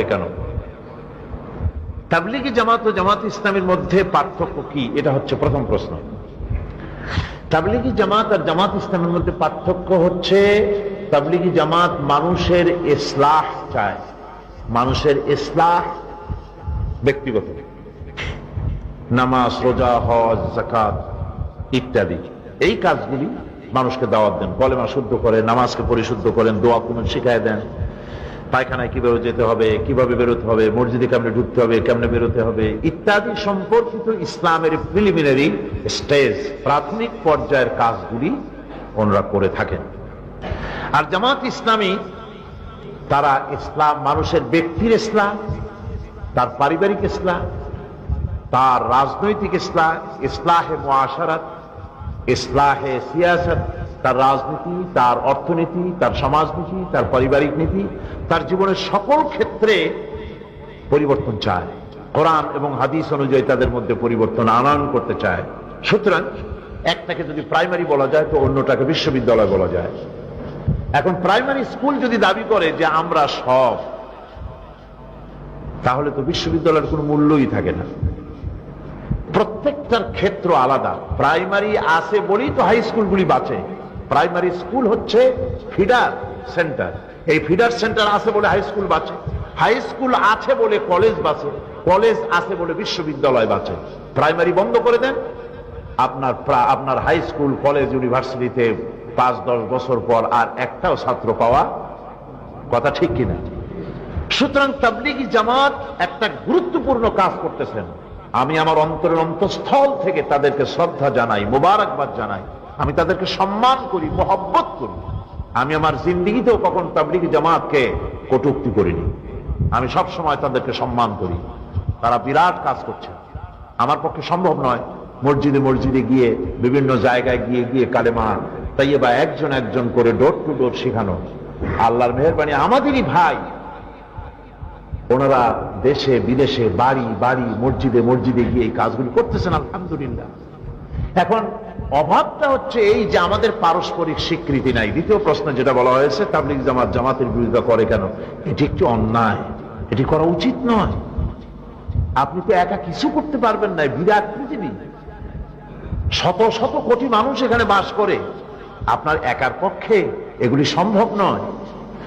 কেন? তাবলীগী জামাত ও জামাত ইসলামের মধ্যে পার্থক্য কি? এটা হচ্ছে প্রথম প্রশ্ন। তাবলীগী জামাত আর জামাত ইসলামের মধ্যে পার্থক্য হচ্ছে, তাবলীগী জামাত মানুষের ইসলাহ চায়, মানুষের ইসলাহ ব্যক্তিগত, নামাজ, রোজা, হজ, যাকাত ইত্যাদি এই কাজগুলি মানুষকে দাওয়াত দেন, কলেমা শুদ্ধ করে, নামাজকে পরিশুদ্ধ করেন, দোয়া কুনুত শিখায় দেন, পায়খানায় কিভাবে যেতে হবে, কিভাবে বেরোতে হবে, মসজিদে কেমনে ঢুকতে হবে, কেমনে বেরোতে হবে ইত্যাদি সম্পর্কিত ইসলামের প্রিলিমিনারি স্টেজ, প্রাথমিক পর্যায়ের কাজগুলি ওনারা করে থাকেন। আর জামাত ইসলামী তারা ইসলাম, মানুষের ব্যক্তির ইসলাম, তার পারিবারিক ইসলাম, তার রাজনৈতিক ইসলাম, ইসলাহে মুআশারাত, ইসলাহে সিয়াসত, তার রাজনীতি, তার অর্থনীতি, তার সমাজনীতি, তার পারিবারিক নীতি, তার জীবনের সকল ক্ষেত্রে পরিবর্তন চায়, কোরআন এবং হাদিস অনুযায়ী তাদের মধ্যে পরিবর্তন আনয়ন করতে চায়। সুতরাং একটাকে যদি প্রাইমারি বলা যায় তো অন্যটাকে বিশ্ববিদ্যালয় বলা যায়। এখন প্রাইমারি স্কুল যদি দাবি করে যে আমরা সব, তাহলে তো বিশ্ববিদ্যালয়ের কোনো মূল্যই থাকে না। প্রত্যেকটার ক্ষেত্র আলাদা। প্রাইমারি আছে বলেই তো হাই স্কুলগুলি বাঁচে। প্রাইমারি স্কুল হচ্ছে ফিডার সেন্টার, এই ফিডার সেন্টার আছে বলে হাই স্কুল বাঁচে, হাই স্কুল আছে বলে কলেজ বাঁচে, কলেজ আছে বলে বিশ্ববিদ্যালয় বাঁচে। প্রাইমারি বন্ধ করে দেন, আপনার হাই স্কুল, কলেজ, ইউনিভার্সিটিতে 5-10 বছর পর আর একটাও ছাত্র পাওয়া কথা ঠিক কিনা? সুতরাং তাবলীগী জামাত একটা গুরুত্বপূর্ণ কাজ করতেছেন। আমি আমার অন্তরের অন্তঃস্থল থেকে তাদেরকে শ্রদ্ধা জানাই, মোবারকবাদ জানাই, আমি তাদেরকে সম্মান করি, মহব্বত করি। আমি আমার জিন্দেগিতেও কখন তাবলীগী জামাতকে কটূক্তি করিনি, আমি সব সময় তাদেরকে সম্মান করি। তারা বিরাট কাজ করছে। আমার পক্ষে সম্ভব নয় মসজিদে মসজিদে গিয়ে, বিভিন্ন জায়গায় গিয়ে গিয়ে কালেমা তাইয়্যিবা একজন একজন করে ডোর টু ডোর শেখানো। আল্লাহর মেহেরবানি আমাদেরই ভাই, ওনারা দেশে বিদেশে, বাড়ি বাড়ি, মসজিদে মসজিদে গিয়ে এই কাজগুলি করতেছেন, আলহামদুলিল্লাহ। এখন অভাবটা হচ্ছে এই যে আমাদের পারস্পরিক স্বীকৃতি নাই। দ্বিতীয় প্রশ্ন যেটা বলা হয়েছে, তাবলীগ জামাত জামাতের বিরোধিতা করে কেন? এটি একটি অন্যায়, এটি করা উচিত নয়। আপনি তো একা কিছু করতে পারবেন না, বিরাট পৃথিবী, শত শত কোটি মানুষ এখানে বাস করে, আপনার একার পক্ষে এগুলি সম্ভব নয়।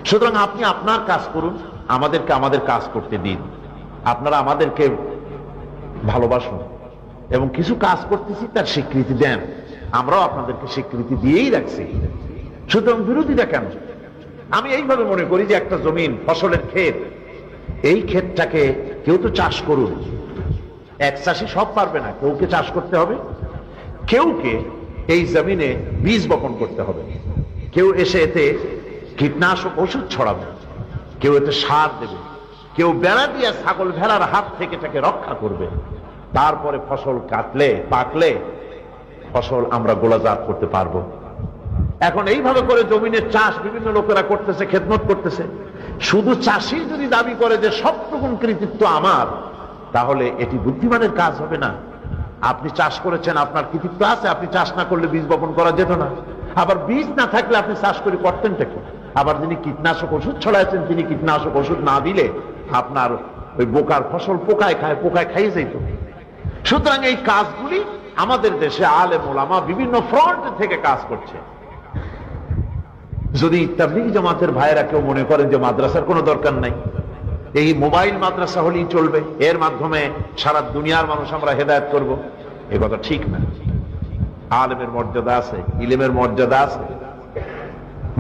সুতরাং আপনি আপনার কাজ করুন, আমাদেরকে আমাদের কাজ করতে দিন। আপনারা আমাদেরকে ভালোবাসুন এবং কিছু কাজ করতেছি তার স্বীকৃতি দেন, আমরাও আপনাদেরকে স্বীকৃতি দিয়েই রাখছি। সুতরাং বিরোধিতা কেন? আমি এইভাবে মনে করি যে একটা জমিন, ফসলের ক্ষেত, এই ক্ষেতটাকে কেউ তো চাষ করুন। এক চাষি সব পারবে না, কেউকে চাষ করতে হবে, কেউকে এই জমিনে বীজ বপন করতে হবে, কেউ এসে এতে কীটনাশক ওষুধ ছড়াবে, কেউ এতে সার দেবে, কেউ বেড়া দিয়ে ছাগল ভেড়ার হাত থেকে এটাকে রক্ষা করবে। তারপরে ফসল কাটলে, পাকলে ফসল আমরা গোলাজাত করতে পারবো। এখন এইভাবে করে জমিনের চাষ বিভিন্ন লোকেরা করতেছে, খেদমত করতেছে। শুধু চাষি যদি দাবি করে যে সবটুকু কৃতিত্ব আমার, তাহলে এটি বুদ্ধিমানের কাজ হবে না। আপনি চাষ করেছেন, আপনার কৃতিত্ব আছে, আপনি চাষ না করলে বীজ বপন করা যেত না। আবার বীজ না থাকলে আপনি চাষ করে করতেনটা কি? আবার যিনি কীটনাশক ওষুধ ছড়াইছেন, তিনি কীটনাশক ওষুধ না দিলে আপনার ওই বোকার ফসল পোকায় খায়, পোকায় খাইয়ে যেত। সুতরাং এই কাজগুলি আমাদের দেশে আলেম ওলামা বিভিন্ন ফ্রন্ট থেকে কাজ করছে। যদি তাবলীগী জামাতের ভাইয়েরা কেউ মনে করেন যে মাদ্রাসার কোনো দরকার নাই, এই মোবাইল মাদ্রাসা হলেই চলবে, এর মাধ্যমে সারা দুনিয়ার মানুষ আমরা হেদায়েত করব, এ কথা ঠিক না। আলেমের মর্যাদা আছে, ইলমের মর্যাদা আছে।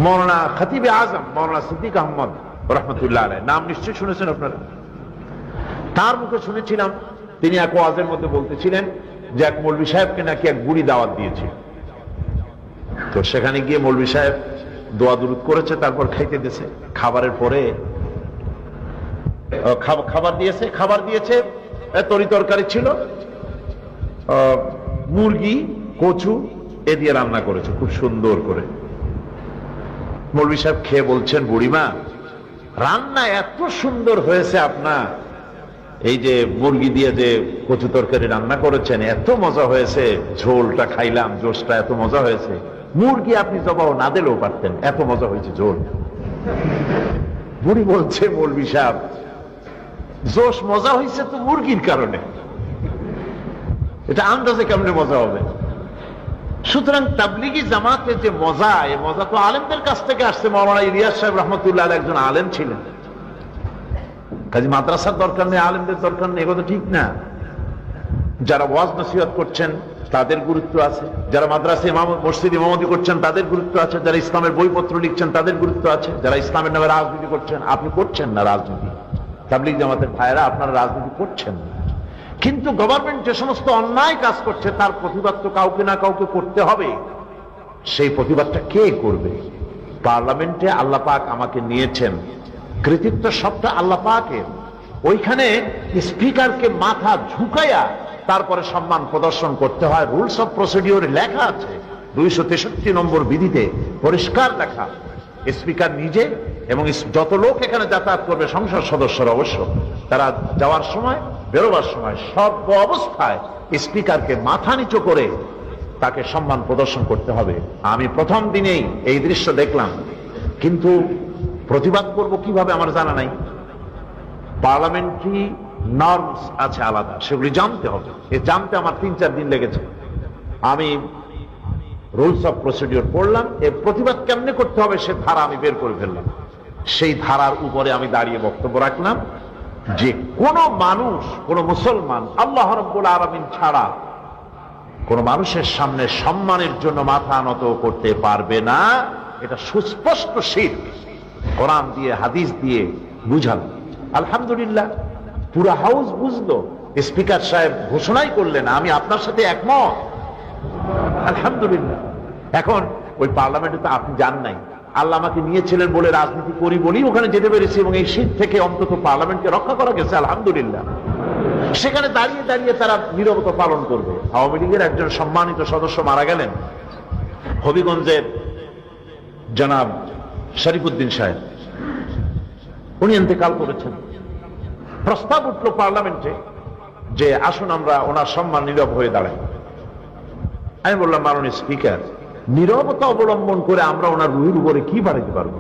মৌলানা খতিবে আজম মৌলানা সিদ্দিক আহমদ রহমতুল্লাহ আলাইহ, নাম নিশ্চয়ই শুনেছেন আপনারা। তার মুখে শুনেছিলাম তিনি এক ওয়াজের মধ্যে বলতেছিলেন যে এক মৌলভী সাহেবকে নাকি এক বুড়ি দাওয়াত দিয়েছে। তো সেখানে গিয়ে মৌলভী সাহেব দোয়া দুরুদ করেছে, তারপর খাইতে দিয়েছে। খাবারের পরে খাবার দিয়েছে তরি তরকারি ছিল, মুরগি, কচু এ দিয়ে রান্না করেছে খুব সুন্দর করে। মৌলভী সাহেব খেয়ে বলছেন, বুড়িমা রান্না এত সুন্দর হয়েছে আপনার, এই যে মুরগি দিয়ে যে কচু তরকারি রান্না করেছেন এত মজা হয়েছে, ঝোলটা খাইলাম, জোশটা এত মজা হয়েছে, মুরগি আপনি জবাব না দিলেও পারতেন, এত মজা হয়েছে ঝোল। বুড়ি বলছে, মৌলভী সাহেব জোশ মজা হয়েছে তো মুরগির কারণে, এটা আন্দাজে কেমনে মজা হবে? সুতরাং তাবলিগি জামাতে যে মজা, এই মজা তো আলেমদের কাছ থেকে আসছে। মাওলানা ইলিয়াস সাহেব রহমতুল্লাহ আলাইহি একজন আলেম ছিলেন, কাজী মাদ্রাসার দরকার নেই, আলেমদের দরকার নেই, এগুলো ঠিক না। যারা ওয়াজ নসিহত করছেন তাদের গুরুত্ব আছে, যারা মাদ্রাসা ইমাম মসজিদ ইমামতি করছেন তাদের গুরুত্ব আছে, যারা ইসলামের বইপত্র লিখছেন তাদের গুরুত্ব আছে, যারা ইসলামের নামে রাজনীতি করছেন, আপনি করছেন না রাজনীতি, তাবলিগ জামাতের ভাইরা আপনারা রাজনীতি করছেন না, কিন্তু গভর্নমেন্ট যে সমস্ত অন্যায় কাজ করছে তার প্রতিবাদ তো কাউকে না কাউকে করতে হবে। সেই প্রতিবাদটা কে করবে? পার্লামেন্টে আল্লাহ পাক আমাকে নিয়েছেন, কৃতিত্ব সবটা আল্লাহ পাকের। ওইখানে স্পিকারকে মাথা ঝুঁকাইয়া তারপরে সম্মান প্রদর্শন করতে হয়। রুলস অফ প্রসিডিওর লেখা আছে 263 নম্বর বিধিতে পরিষ্কার লেখা। স্পিকার নিজে এবং যত লোক এখানে যাতায়াত করবে সংসদ সদস্যরা অবশ্য, তারা যাওয়ার সময় বেরোবার সময় সর্ব অবস্থায় স্পিকারকে মাথা নিচু করে তাকে সম্মান প্রদর্শন করতে হবে। আমি প্রথম দিনেই এই দৃশ্য দেখলাম, কিন্তু প্রতিবাদ করব কিভাবে আমার জানা নাই। পার্লামেন্টারি নর্মস আছে আলাদা, সেগুলি জানতে হবে। এ জানতে আমার 3-4 দিন লেগেছে। আমি রুলস অফ প্রসিডিওর পড়লাম, এর প্রতিবাদ কেমনে করতে হবে সে ধারা আমি বের করে ফেললাম। সেই ধারার উপরে আমি দাঁড়িয়ে বক্তব্য রাখলাম যে কোন মানুষ, কোন মুসলমান আল্লাহ রাব্বুল আলামিন ছাড়া কোন মানুষের সামনে সম্মানের জন্য মাথা নত করতে পারবে না। এটা সুস্পষ্ট শিরক। কোরআন দিয়ে হাদিস দিয়ে বুঝাল। আলহামদুলিল্লাহ পুরো হাউস বুঝলো। স্পিকার সাহেব ঘোষণাই করলেন আমি আপনার সাথে একমত। আলহামদুলিল্লাহ। এখন ওই পার্লামেন্টে তো আপনি যান নাই, আল্লাহ আমাকে নিয়েছিলেন বলে রাজনীতি করি বলেই ওখানে যেতে পেরেছি, এবং এই শীত থেকে অন্তত পার্লামেন্টকে রক্ষা করা গেছে আলহামদুলিল্লাহ। সেখানে দাঁড়িয়ে দাঁড়িয়ে তারা নীরবতা পালন করবে। আওয়ামী লীগের একজন সম্মানিত সদস্য মারা গেলেন, হবিগঞ্জের জনাব শরীফুদ্দিন সাহেব, উনি ইন্তেকাল করেছেন। প্রস্তাব উঠল পার্লামেন্টে যে আসুন আমরা ওনার সম্মান নীরব হয়ে দাঁড়াই। আমি বললাম মাননীয় স্পিকার, নীরবতা অবলম্বন করে আমরা ওনার রুহের উপরে কি বাড়াইতে পারবো?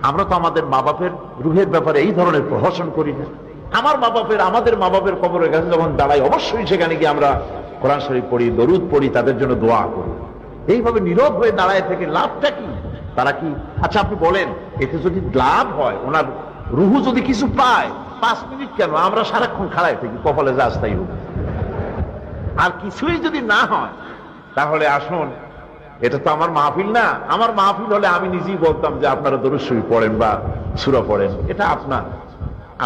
আমরা তো আমাদের মা বাপের রুহের ব্যাপারে এই ধরনের প্রহসন করি না। আমার মা বাপের, আমাদের মা বাপের কবরের কাছে যখন দাঁড়াই অবশ্যই সেখানে গিয়ে আমরা কোরআন শরীফ পড়ি, দরুদ পড়ি, তাদের জন্য দোয়া করি। এইভাবে নীরব হয়ে দাঁড়ায় থেকে লাভটা কি? তারা কি, আচ্ছা আপনি বলেন, এতে যদি লাভ হয়, ওনার রুহু যদি কিছু পায়, 5 মিনিট কেন, আমরা সারাক্ষণ খাড়াই থাকি, কপালে যা আসতেই হোক। আর কিছুই যদি না হয় তাহলে আসুন, এটা তো আমার মাহফিল না। আমার মাহফিল হলে আমি নিজেই বলতাম যে আপনারা দরুদ শরীফ পড়েন বা সূরা পড়েন, এটা আপনার।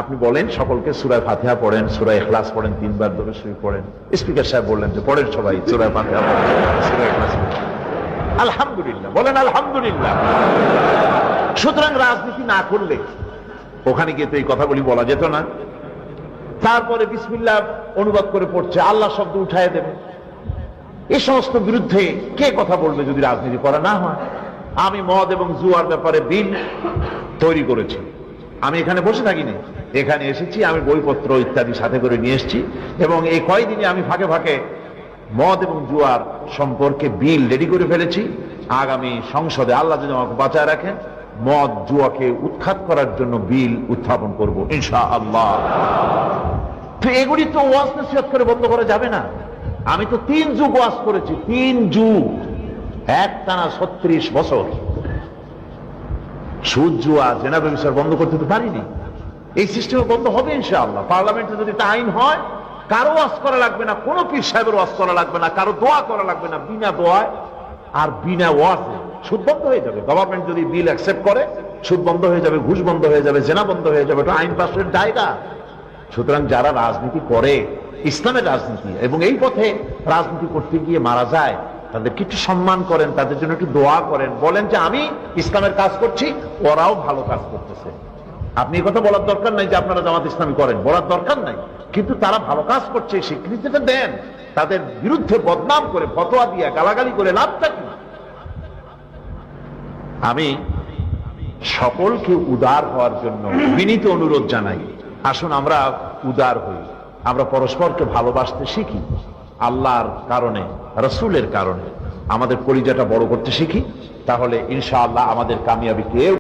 আপনি বলেন সকলকে সূরা ফাতিহা পড়েন, সূরা ইখলাস পড়েন, 3 বার দরুদ শরীফ পড়েন। স্পিকার সাহেব বললেন যে পড়েন সবাই সূরা ফাতিহা পড়েন, সূরা ইখলাস পড়েন। আলহামদুলিল্লাহ বলেন, আলহামদুলিল্লাহ। সুতরাং রাজনীতি না করলে ওখানে গিয়ে তো এই কথাগুলি বলা যেত না। তারপরে বিসমিল্লাহ অনুবাদ করে পড়ছে, আল্লাহ শব্দ উঠায় দেবে। এই সমস্ত বিরুদ্ধে কে কথা বলবে যদি রাজনীতি করা না হয়? আমি মদ এবং জুয়ার ব্যাপারে বিল তৈরি করেছি। আমি এখানে বসে থাকিনি, এখানে এসেছি, আমি বইপত্র ইত্যাদি সাথে করে নিয়ে এসেছি, এবং এই কয়দিনে আমি ফাঁকে ফাঁকে মদ এবং জুয়ার সম্পর্কে বিল রেডি করে ফেলেছি। আগামী সংসদে আল্লাহ যদি আমাকে বাঁচায় রাখেন, মদ জুয়াকে উৎখাত করার জন্য বিল উত্থাপন করব ইনশাআল্লাহ। তো এগুলি তো ওয়াজ নসিহত করে বন্ধ করা যাবে না। আমি তো 3 যুগ ওয়াজ করেছি, 3 যুগ, একটানা 36 বছর। সুদ জুয়া জেনা ব্যভিচার বন্ধ করতে তো পারিনি। এই সিস্টেমে বন্ধ হবে ইনশাআল্লাহ। পার্লামেন্টে যদি এটা আইন হয়, কারো ওয়াজ করা লাগবে না, কোনো পীর সাহেবের ওয়াজ করা লাগবে না, কারো দোয়া করা লাগবে না। বিনা দোয়ায় আর বিনা ওয়াজে সুদ বন্ধ হয়ে যাবে। গভর্নমেন্ট যদি বিল অ্যাকসেপ্ট করে, সুদ বন্ধ হয়ে যাবে, ঘুষ বন্ধ হয়ে যাবে, জেনা বন্ধ হয়ে যাবে। এটা আইন পাশের জায়গা। সুতরাং যারা রাজনীতি করে, ইসলামের রাজনীতি, এবং এই পথে রাজনীতি করতে গিয়ে মারা যায়, তাদেরকে একটু সম্মান করেন, তাদের জন্য একটু দোয়া করেন, বলেন যে আমি ইসলামের কাজ করছি, ওরাও ভালো কাজ করতেছে। আপনি এই কথা বলার দরকার নাই যে আপনারা জামাত ইসলামী করেন, বলার দরকার নাই, কিন্তু তারা ভালো কাজ করছে স্বীকৃতিটা দেন। তাদের বিরুদ্ধে বদনাম করে, ফতোয়া দিয়ে, গালাগালি করে লাভটা কি? আমি সকলকে উদার হওয়ার জন্য বিনীত অনুরোধ জানাই, আসুন আমরা উদার হই, আমরা পরস্পরকে ভালোবাসতে শিখি, আল্লাহর কারণে, রাসূলের কারণে আমাদের পরিচয়টা বড় করতে শিখি, তাহলে ইনশাআল্লাহ আমাদের কামিয়াবি কেউ